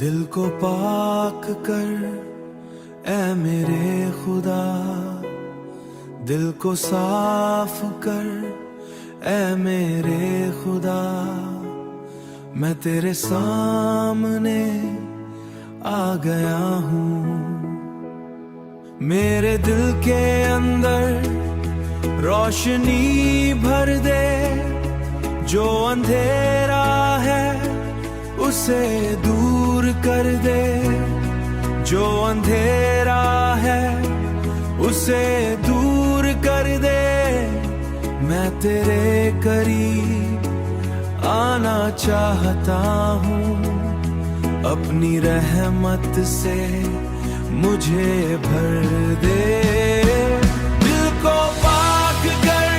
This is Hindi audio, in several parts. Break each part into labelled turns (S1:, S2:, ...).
S1: दिल को पाक कर ऐ मेरे खुदा, दिल को साफ कर ऐ मेरे खुदा। मैं तेरे सामने आ गया हूँ, मेरे दिल के अंदर रोशनी भर दे। जो अंधेरा है उसे दूर कर दे, जो अंधेरा है उसे दूर कर दे। मैं तेरे करीब आना चाहता हूँ, अपनी रहमत से मुझे भर दे। दिल को पाक कर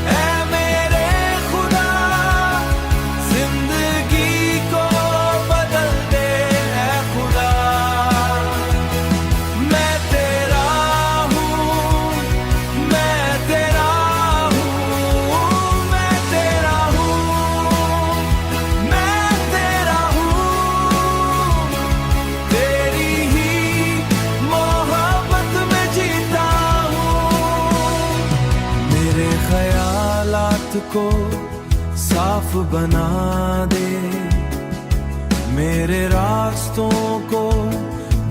S1: ऐ मेरे खुदा, जिंदगी को बदल दे ऐ खुदा। मैं तेरा हूँ, मैं तेरा हूँ, मैं तेरा हूँ, मैं तेरा हूँ। तेरी ही मोहब्बत में जीता हूँ। मेरे ख्यालात को साफ बना दे, मेरे रास्तों को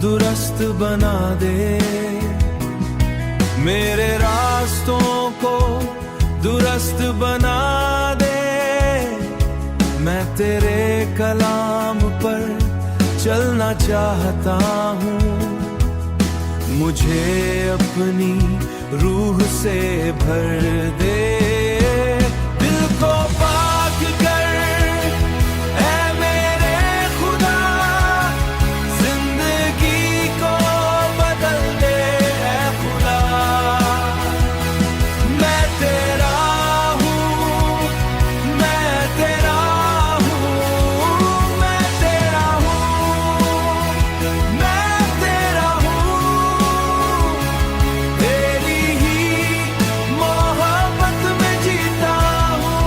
S1: दुरुस्त बना दे, मेरे रास्तों को दुरुस्त बना दे। मैं तेरे कलाम पर चलना चाहता हूँ, मुझे अपनी रूह से भर दे। दिल को पाक कर ऐ मेरे खुदा, जिंदगी को बदल दे ऐ खुदा। मैं तेरा हूँ, मैं तेरा हूँ, मैं तेरा हूँ, मैं तेरा हूँ। तेरी ही मोहब्बत में जीता हूँ।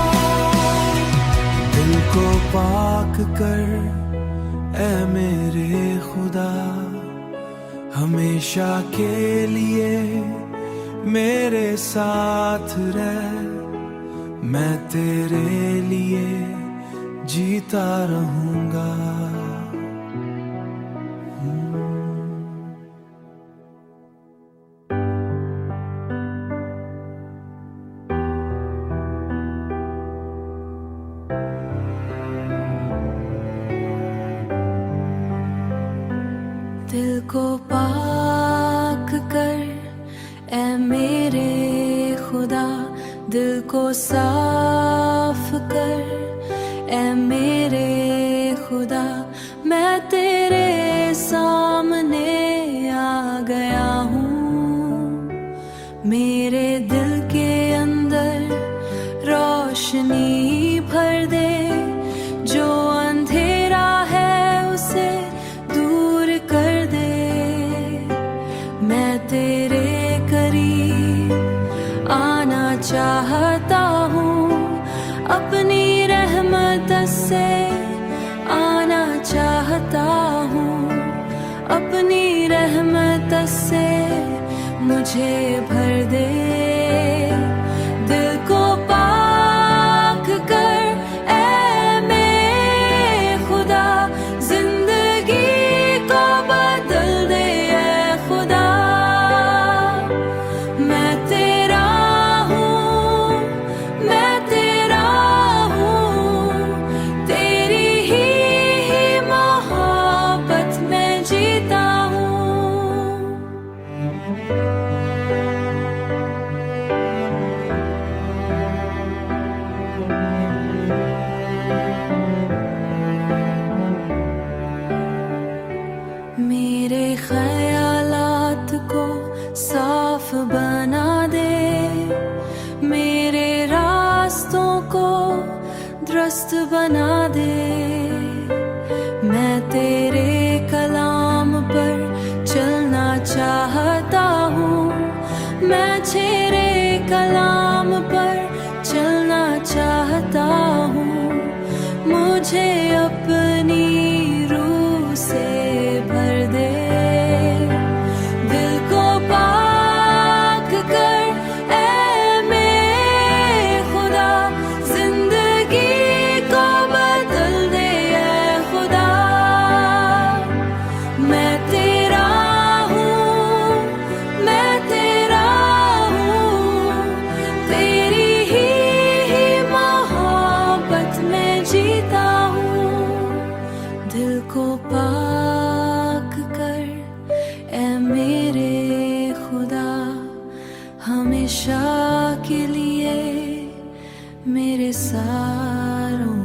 S1: दिल को पाक कर ऐ मेरे खुदा, हमेशा के लिए मेरे साथ रह। मैं तेरे लिए जीता रहूंगा।
S2: दिल को पाक कर ऐ मेरे खुदा, दिल को साफ कर ऐ मेरे खुदा। मैं तेरे सामने आ गया हूँ, मेरे दिल के अंदर रोशनी भर दे। जो अंधेरा है उसे दूर कर दे। मैं तेरे करीब आना चाहता हूँ, अपनी रहमत से आना चाहता हूँ, अपनी रहमत से मुझे भर दे। दिल को पाक कर ऐ मेरे खुदा, जिंदगी को बदल दे ऐ खुदा। मैं तेरा हूँ, मैं तेरा हूँ, तेरी ही मोहब्बत में जीता हूँ। मेरे ख्यालात को साफ बना दे, मेरे रास्तों को दुरुस्त बना दे। मैं तेरे कलाम पर चलना चाहता हूँ, मैं तेरे कलाम पर चलना चाहता हूँ। मुझे अपनी रूह सारूंगा।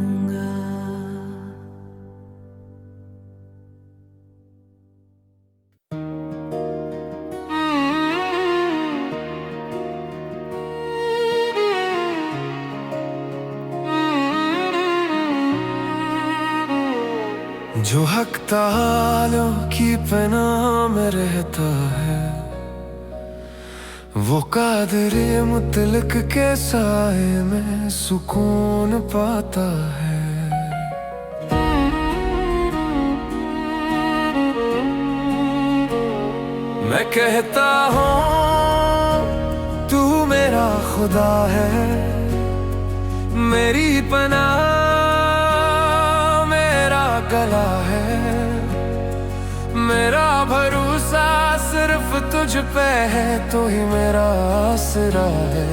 S1: जो हक तालों की पनाह में रहता है, वो कादरे मुतलक के साए में सुकून पाता है। मैं कहता हूँ तू मेरा खुदा है, मेरी पनाह गला है। मेरा भरोसा सिर्फ तुझ पे है, तू ही मेरा आसरा है।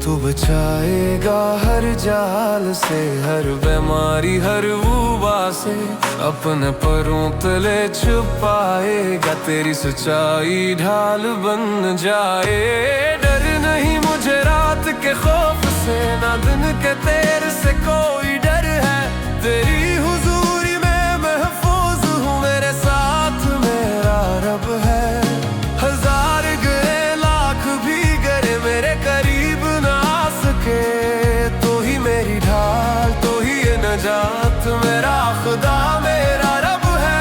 S1: तू बचाएगा हर जाल से, हर बीमारी हर वबा से, अपने परों तले छुपाएगा। तेरी सच्चाई ढाल बन जाए। डर नहीं मुझे रात के खौफ से, ना दिन के तेरे से कोई डर है। तेरी हुजूरी में महफूज हूँ, मेरे साथ मेरा रब है। हजार गए लाख भी गए मेरे करीब ना आ सके, तो ही मेरी ढाल, तो ही ये नजात। मेरा खुदा मेरा रब है।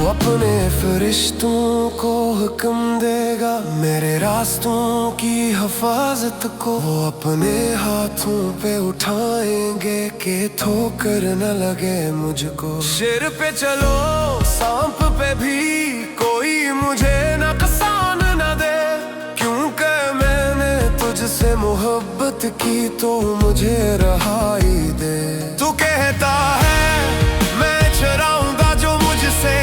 S1: अपने फरिश्तों को हुक्म देगा मेरे रास्तों की हिफाजत को। वो अपने हाथों पे उठाएंगे कि ठोकर न लगे मुझको। सिर पे चलो सांप पे भी कोई मुझे नुकसान न दे, क्योंकि मैंने तुझसे मोहब्बत की तो मुझे रहाई दे। तू कहता है मैं चुराऊंगा जो मुझसे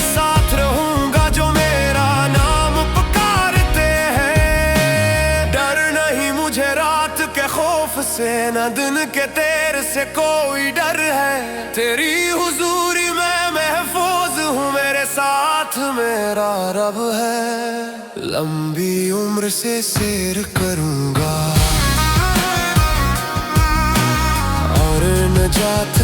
S1: साथ रहूंगा जो मेरा नाम पुकारते हैं। डर नहीं मुझे रात के खौफ से, न दिन के तेरे से कोई डर है। तेरी हुजूरी में महफूज हूँ, मेरे साथ मेरा रब है। लंबी उम्र से सैर करूंगा और नजात